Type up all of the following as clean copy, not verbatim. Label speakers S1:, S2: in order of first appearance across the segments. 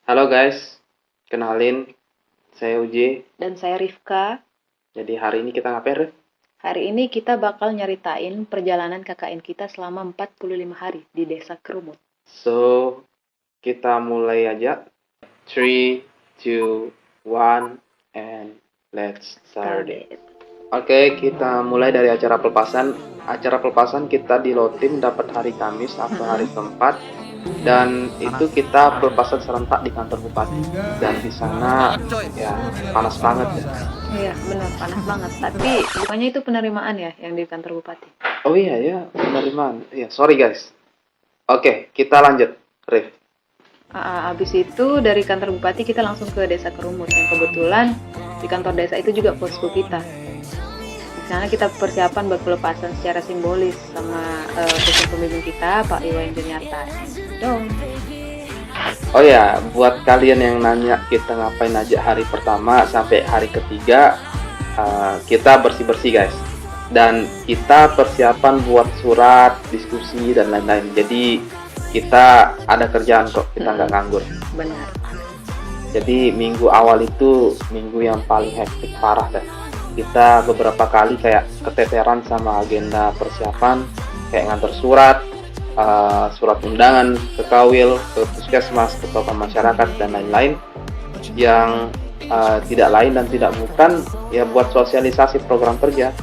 S1: Halo guys, kenalin saya Uji.
S2: Dan saya Rifka.
S1: Jadi hari ini kita ngapain, Rif?
S2: Hari ini kita bakal nyeritain perjalanan KKN kita selama 45 hari di Desa Kerumut.
S1: So, kita mulai aja. 3, 2, 1, and let's start it. Oke, kita mulai dari acara pelepasan. Acara pelepasan kita di Lotim dapat hari Kamis atau hari keempat. Dan itu kita pelepasan serentak di kantor bupati. Dan di sana ya panas banget ya.
S2: Iya, benar panas banget. Tapi bukannya itu penerimaan ya yang di kantor bupati?
S1: Oh iya ya, penerimaan. Iya, sorry guys. Oke, kita lanjut, Rif.
S2: Habis itu dari kantor bupati kita langsung ke Desa Kerumut yang kebetulan di kantor desa itu juga posko kita. Di sana kita persiapan buat pelepasan secara simbolis sama pemimpin kita Pak Iwayan Juniarta. Dong.
S1: Oh ya, buat kalian yang nanya kita ngapain aja hari pertama sampai hari ketiga, kita bersih-bersih guys. Dan kita persiapan buat surat, diskusi, dan lain-lain. Jadi kita ada kerjaan kok, kita nggak nganggur.
S2: Benar.
S1: Jadi minggu awal itu minggu yang paling hektik parah deh. Kita beberapa kali kayak keteteran sama agenda persiapan, kayak ngantar surat, surat undangan ke Kawil, ke puskesmas, ke tokoh masyarakat, dan lain-lain. Yang tidak lain dan tidak bukan ya buat sosialisasi program kerja.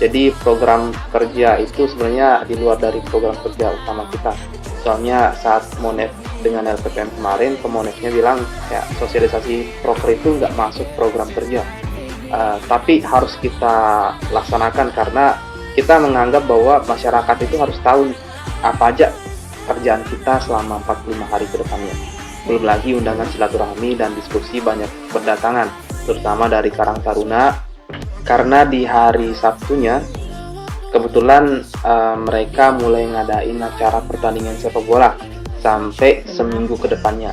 S1: Jadi program kerja itu sebenarnya di luar dari program kerja utama kita. Soalnya saat Monef dengan LPPM kemarin, Pemonefnya bilang ya sosialisasi proker itu nggak masuk program kerja. Tapi harus kita laksanakan karena kita menganggap bahwa masyarakat itu harus tahu apa aja kerjaan kita selama 45 hari ke depannya. Belum lagi undangan silaturahmi dan diskusi banyak berdatangan, terutama dari Karang Taruna, karena di hari Sabtunya kebetulan mereka mulai ngadain acara pertandingan sepak bola sampai seminggu ke depannya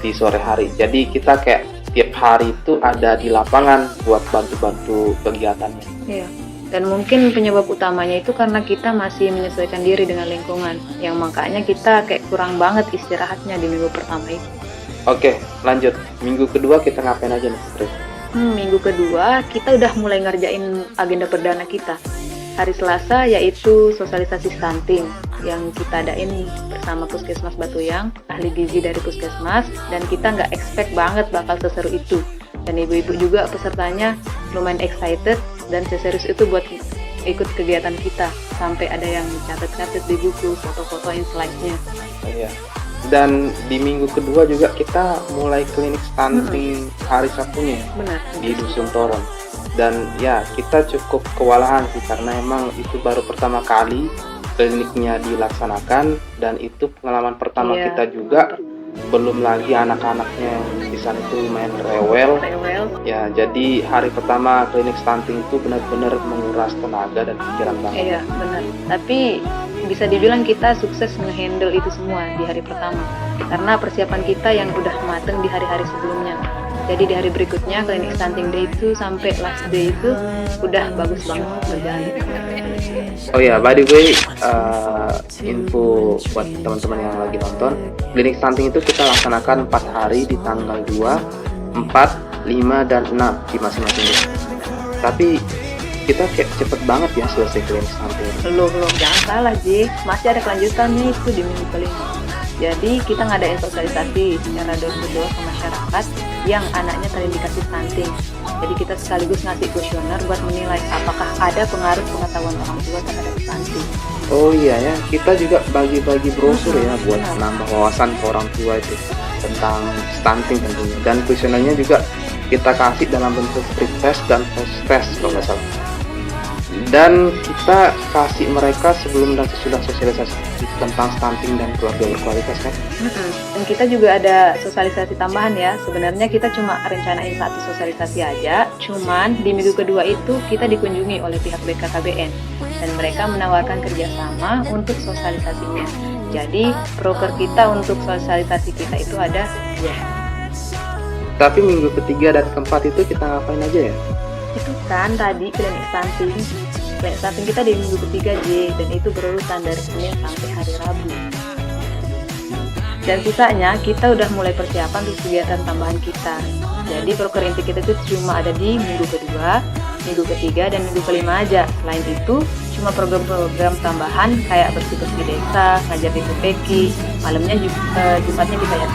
S1: di sore hari. Jadi kita kayak tiap hari itu ada di lapangan buat bantu-bantu kegiatannya.
S2: Iya. Dan mungkin penyebab utamanya itu karena kita masih menyesuaikan diri dengan lingkungan, yang makanya kita kayak kurang banget istirahatnya di minggu pertama itu.
S1: Oke, lanjut. Minggu kedua kita ngapain aja nih, Chris?
S2: Minggu kedua kita udah mulai ngerjain agenda perdana kita. Hari Selasa yaitu sosialisasi stunting yang kita adain bersama Puskesmas Batuyang, ahli gizi dari Puskesmas, dan kita nggak expect banget bakal seseru itu. Dan ibu-ibu juga pesertanya lumayan excited dan seserius itu buat ikut kegiatan kita, sampai ada yang catat-catat di buku, foto-fotoin slide-nya.
S1: Iya. Dan di minggu kedua juga kita mulai klinik stunting hari Sabtunya.
S2: Benar.
S1: Di Dusun Toron. Dan ya kita cukup kewalahan sih karena emang itu baru pertama kali kliniknya dilaksanakan dan itu pengalaman pertama kita juga. Belum lagi anak-anaknya di sana itu lumayan rewel. Ya, jadi hari pertama klinik stunting itu benar-benar menguras tenaga dan pikiran banget.
S2: Iya, benar. Tapi bisa dibilang kita sukses ngehandle itu semua di hari pertama. Karena persiapan kita yang udah mateng di hari-hari sebelumnya. Jadi di hari berikutnya klinik stunting day itu sampai last day itu udah bagus banget berjalan.
S1: Oh ya, by the way, info buat teman-teman yang lagi nonton, klinik stunting itu kita laksanakan 4 hari di tanggal 2, 4, 5, dan 6 di masing-masing desa. Tapi kita kayak cepet banget ya selesai klinik stunting.
S2: Belum, jangan salah Ji, masih ada kelanjutan nih itu di minggu kelima. Jadi kita ngadain sosialisasi secara door-to-door ke masyarakat yang anaknya terindikasi stunting. Jadi kita sekaligus ngasih kuesioner buat menilai apakah ada pengaruh pengetahuan orang tua terhadap stunting.
S1: Oh iya ya, kita juga bagi-bagi brosur ya buat menambah wawasan ke orang tua itu tentang stunting tentunya. Dan kuesionernya juga kita kasih dalam bentuk pre-test dan post-test kalau nggak salah. Dan kita kasih mereka sebelum dan sesudah sosialisasi tentang stunting dan keluarga berkualitas kan.
S2: Dan kita juga ada sosialisasi tambahan ya. Sebenarnya kita cuma rencanain satu sosialisasi aja, cuman di minggu kedua itu kita dikunjungi oleh pihak BKKBN dan mereka menawarkan kerjasama untuk sosialisasinya. Jadi proker kita untuk sosialisasi kita itu ada 2.
S1: Tapi minggu ketiga dan keempat itu kita ngapain aja ya?
S2: Itu kan tadi klinik stunting. Klinik stunting kita di minggu ketiga J, dan itu berurutan dari Senin sampai hari Rabu. Dan sisanya kita udah mulai persiapan untuk kegiatan tambahan kita. Jadi proker inti kita itu cuma ada di minggu kedua, minggu ketiga, dan minggu kelima aja. Selain itu cuma program-program tambahan kayak bersih-bersih desa, ngajar di TPQ, malamnya Jumatnya kita ya.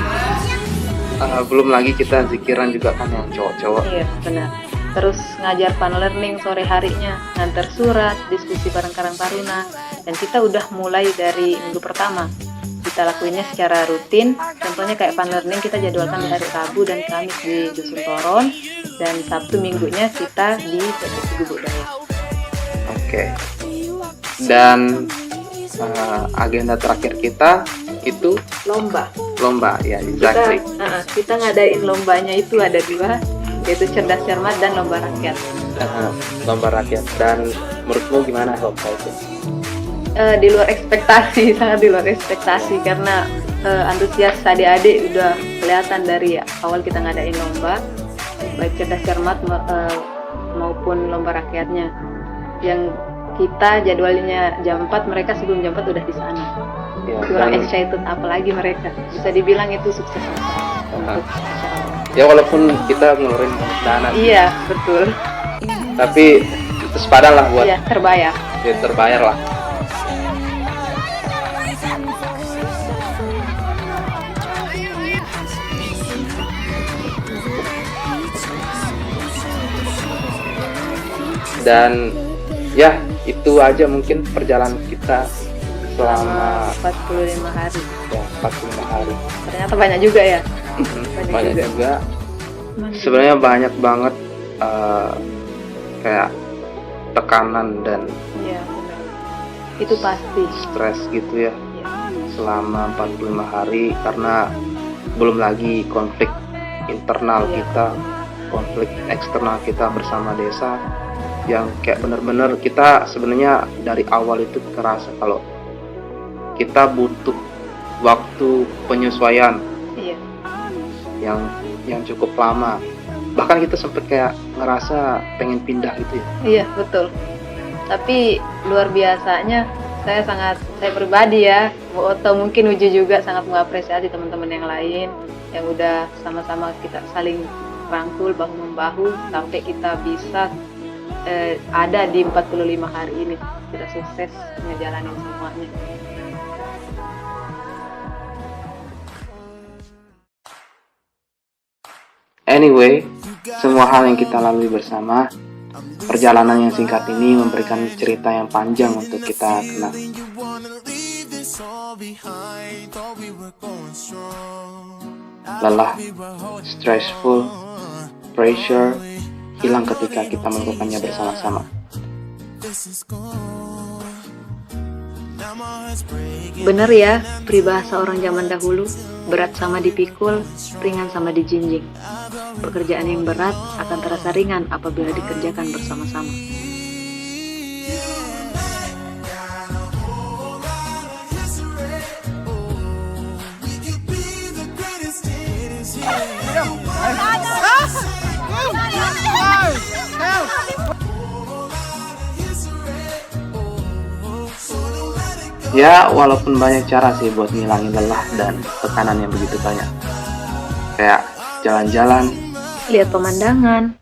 S1: Belum lagi kita zikiran juga kan yang cowok-cowok.
S2: Iya benar. Terus ngajar fun learning sore harinya, ngantar surat, diskusi bareng Karang Taruna, dan kita udah mulai dari minggu pertama. Kita lakuinnya secara rutin, contohnya kayak fun learning kita jadwalkan di hari Rabu dan Kamis di Dusun Toron, dan Sabtu Minggunya kita di TPQ Gubuk Daya.
S1: Oke. Dan agenda terakhir kita itu
S2: Lomba.
S1: ya, exactly.
S2: Kita ngadain lombanya itu ada 2, yaitu cerdas cermat dan lomba rakyat.
S1: Lomba rakyat. Dan menurutmu gimana lomba itu?
S2: Di luar ekspektasi, sangat di luar ekspektasi, karena antusias adik-adik udah kelihatan dari awal kita ngadain lomba, baik cerdas cermat maupun lomba rakyatnya. Yang kita jadwalnya jam 4, mereka sebelum jam 4 udah di sana.
S1: Ya,
S2: Kurang excited apalagi mereka. Bisa dibilang itu sukses untuk acara.
S1: Ya walaupun kita ngeluarin dana,
S2: Iya, betul.
S1: tapi itu sepadan lah buat
S2: Iya, terbayar.
S1: ya, terbayar lah. Dan ya itu aja mungkin perjalanan kita selama
S2: 45 hari.
S1: ya, 45 hari.
S2: Ternyata banyak juga ya.
S1: Banyak juga. Sebenarnya banyak banget kayak tekanan dan
S2: Iya, benar. Itu pasti.
S1: stres gitu ya
S2: Iya.
S1: selama 45 hari, karena belum lagi konflik internal
S2: Iya.
S1: kita, konflik eksternal kita bersama desa, yang kayak bener-bener kita sebenarnya dari awal itu kerasa kalau kita butuh waktu penyesuaian
S2: Iya.
S1: yang cukup lama. Bahkan kita sempet kayak ngerasa pengen pindah gitu ya.
S2: Iya, betul. Tapi luar biasanya saya pribadi ya, atau mungkin Uju juga sangat mengapresiasi teman-teman yang lain yang udah sama-sama kita saling rangkul bahu-membahu sampai kita bisa ada di 45 hari ini. Kita sukses ngejalanin semuanya.
S1: Anyway, semua hal yang kita lalui bersama, perjalanan yang singkat ini memberikan cerita yang panjang untuk kita kenal. Lelah, stressful, pressure hilang ketika kita melakukannya bersama-sama.
S2: Bener ya, peribahasa orang zaman dahulu, berat sama dipikul, ringan sama dijinjing. Pekerjaan yang berat akan terasa ringan apabila dikerjakan bersama-sama.
S1: Ya, walaupun banyak cara sih buat ngilangin lelah dan tekanan yang begitu banyak. Kayak jalan-jalan,
S2: Lihat pemandangan,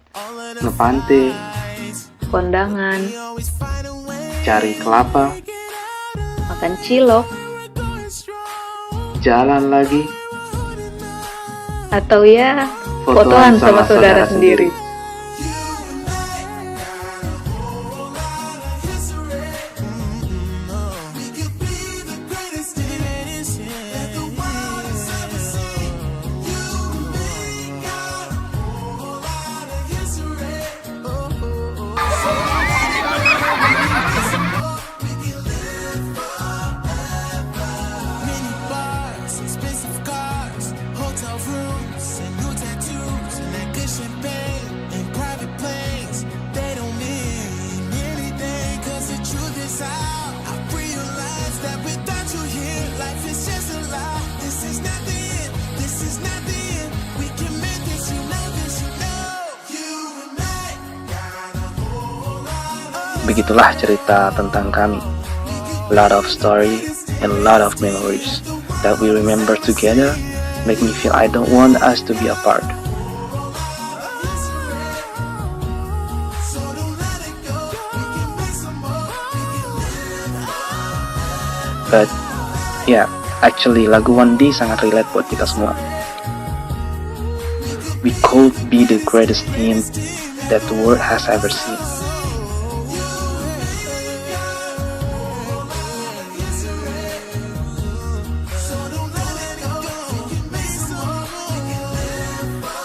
S1: ngepantai,
S2: kondangan,
S1: cari kelapa,
S2: makan cilok,
S1: jalan lagi,
S2: atau ya fotoan sama saudara sendiri.
S1: Begitulah cerita tentang kami. A lot of story and a lot of memories.
S3: that we remember together make me feel I don't want us to be apart. But yeah, actually lagu One Day sangat relate buat kita semua. We could be the greatest team that the world has ever seen.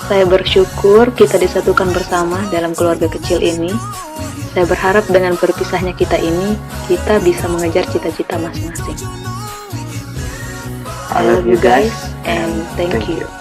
S2: Saya bersyukur kita disatukan bersama dalam keluarga kecil ini. Saya berharap dengan berpisahnya kita ini, kita bisa mengejar cita-cita masing-masing. I love you guys and thank you.